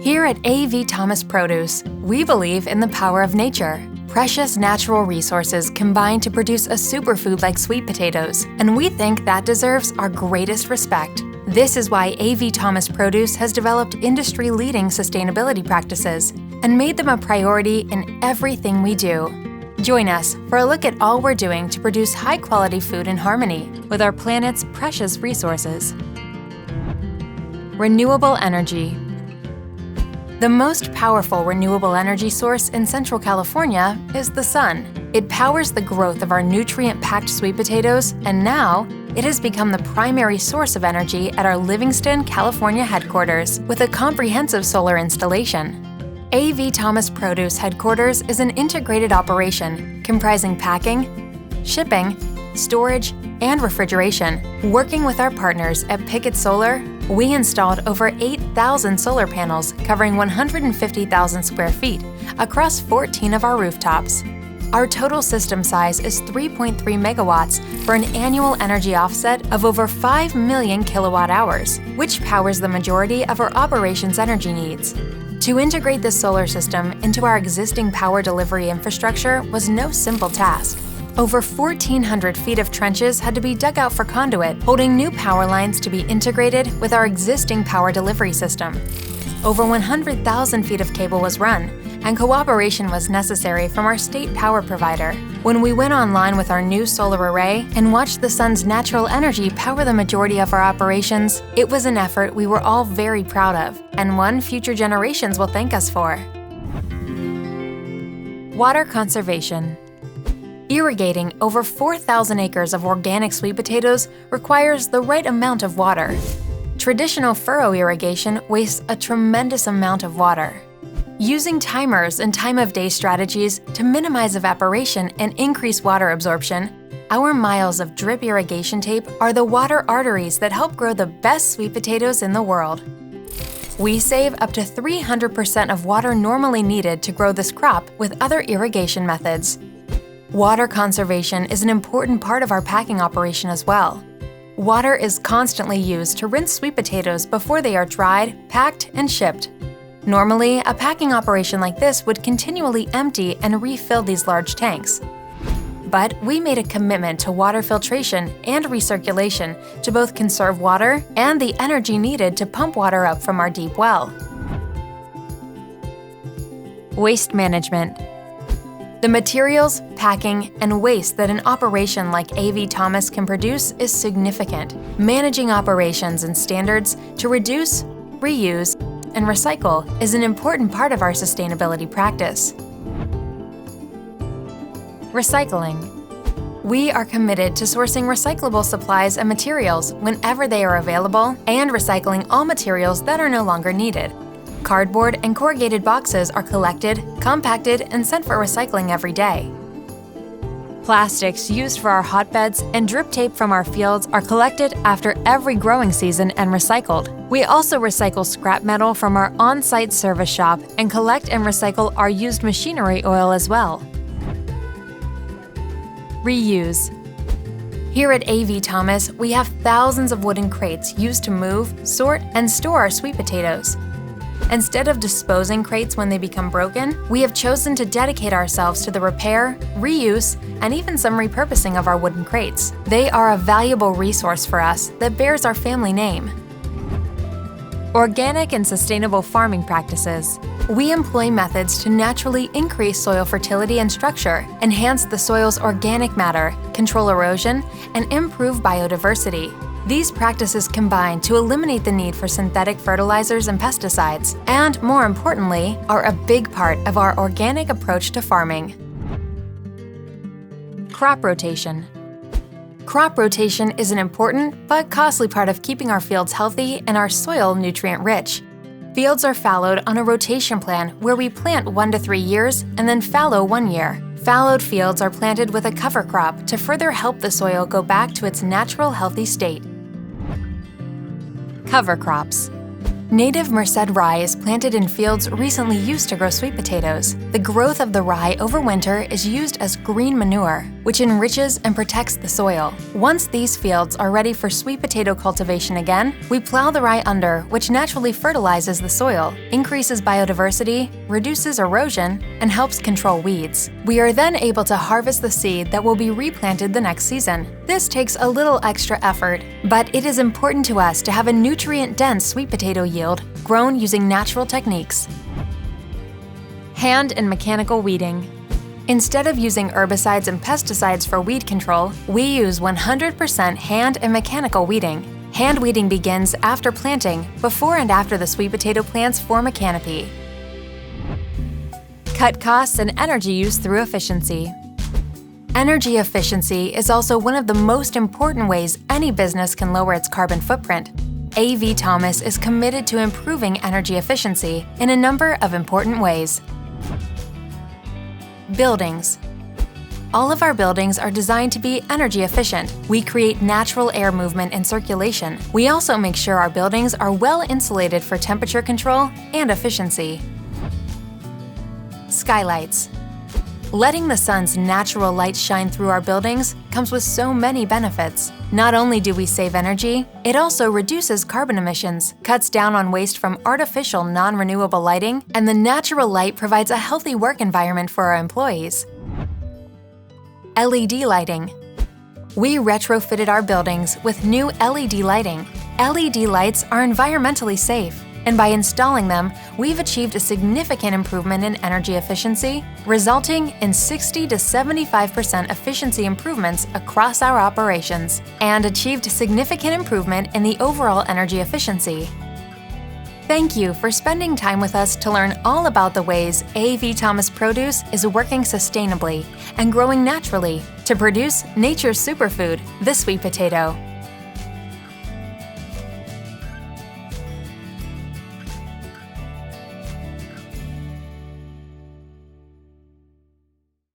Here at A.V. Thomas Produce, we believe in the power of nature. Precious natural resources combine to produce a superfood like sweet potatoes, and we think that deserves our greatest respect. This is why A.V. Thomas Produce has developed industry-leading sustainability practices and made them a priority in everything we do. Join us for a look at all we're doing to produce high-quality food in harmony with our planet's precious resources. Renewable energy. The most powerful renewable energy source in Central California is the sun. It powers the growth of our nutrient-packed sweet potatoes, and now it has become the primary source of energy at our Livingston, California headquarters with a comprehensive solar installation. A.V. Thomas Produce headquarters is an integrated operation comprising packing, shipping, storage, and refrigeration. Working with our partners at Picket Solar, we installed over 8,000 solar panels covering 150,000 square feet across 14 of our rooftops. Our total system size is 3.3 megawatts for an annual energy offset of over 5 million kilowatt hours, which powers the majority of our operations' energy needs. To integrate this solar system into our existing power delivery infrastructure was no simple task. Over 1,400 feet of trenches had to be dug out for conduit, holding new power lines to be integrated with our existing power delivery system. Over 100,000 feet of cable was run, and cooperation was necessary from our state power provider. When we went online with our new solar array and watched the sun's natural energy power the majority of our operations, it was an effort we were all very proud of, and one future generations will thank us for. Water conservation. Irrigating over 4,000 acres of organic sweet potatoes requires the right amount of water. Traditional furrow irrigation wastes a tremendous amount of water. Using timers and time-of-day strategies to minimize evaporation and increase water absorption, our miles of drip irrigation tape are the water arteries that help grow the best sweet potatoes in the world. We save up to 300% of water normally needed to grow this crop with other irrigation methods. Water conservation is an important part of our packing operation as well. Water is constantly used to rinse sweet potatoes before they are dried, packed, and shipped. Normally, a packing operation like this would continually empty and refill these large tanks. But we made a commitment to water filtration and recirculation to both conserve water and the energy needed to pump water up from our deep well. Waste management. The materials, packing, and waste that an operation like A.V. Thomas can produce is significant. Managing operations and standards to reduce, reuse, and recycle is an important part of our sustainability practice. Recycling. We are committed to sourcing recyclable supplies and materials whenever they are available and recycling all materials that are no longer needed. Cardboard and corrugated boxes are collected, compacted, and sent for recycling every day. Plastics used for our hotbeds and drip tape from our fields are collected after every growing season and recycled. We also recycle scrap metal from our on-site service shop and collect and recycle our used machinery oil as well. Reuse. Here at A.V. Thomas, we have thousands of wooden crates used to move, sort, and store our sweet potatoes. Instead of disposing crates when they become broken, we have chosen to dedicate ourselves to the repair, reuse, and even some repurposing of our wooden crates. They are a valuable resource for us that bears our family name. Organic and sustainable farming practices. We employ methods to naturally increase soil fertility and structure, enhance the soil's organic matter, control erosion, and improve biodiversity. These practices combine to eliminate the need for synthetic fertilizers and pesticides, and more importantly, are a big part of our organic approach to farming. Crop rotation. Crop rotation is an important but costly part of keeping our fields healthy and our soil nutrient-rich. Fields are fallowed on a rotation plan where we plant 1 to 3 years and then fallow 1 year. Fallowed fields are planted with a cover crop to further help the soil go back to its natural healthy state. Cover crops. Native Merced rye is planted in fields recently used to grow sweet potatoes. The growth of the rye over winter is used as green manure. which enriches and protects the soil. Once these fields are ready for sweet potato cultivation again, we plow the rye under, which naturally fertilizes the soil, increases biodiversity, reduces erosion, and helps control weeds. We are then able to harvest the seed that will be replanted the next season. This takes a little extra effort, but it is important to us to have a nutrient-dense sweet potato yield grown using natural techniques. Hand and mechanical weeding. Instead of using herbicides and pesticides for weed control, we use 100% hand and mechanical weeding. Hand weeding begins after planting, before and after the sweet potato plants form a canopy. Cut costs and energy use through efficiency. Energy efficiency is also one of the most important ways any business can lower its carbon footprint. A.V. Thomas is committed to improving energy efficiency in a number of important ways. Buildings. All of our buildings are designed to be energy efficient. We create natural air movement and circulation. We also make sure our buildings are well insulated for temperature control and efficiency. Skylights. Letting the sun's natural light shine through our buildings comes with so many benefits. Not only do we save energy, it also reduces carbon emissions, cuts down on waste from artificial non-renewable lighting, and the natural light provides a healthy work environment for our employees. LED lighting. We retrofitted our buildings with new LED lighting. LED lights are environmentally safe, and by installing them, we've achieved a significant improvement in energy efficiency, resulting in 60 to 75% efficiency improvements across our operations, and achieved significant improvement in the overall energy efficiency. Thank you for spending time with us to learn all about the ways A.V. Thomas Produce is working sustainably and growing naturally to produce nature's superfood, the sweet potato.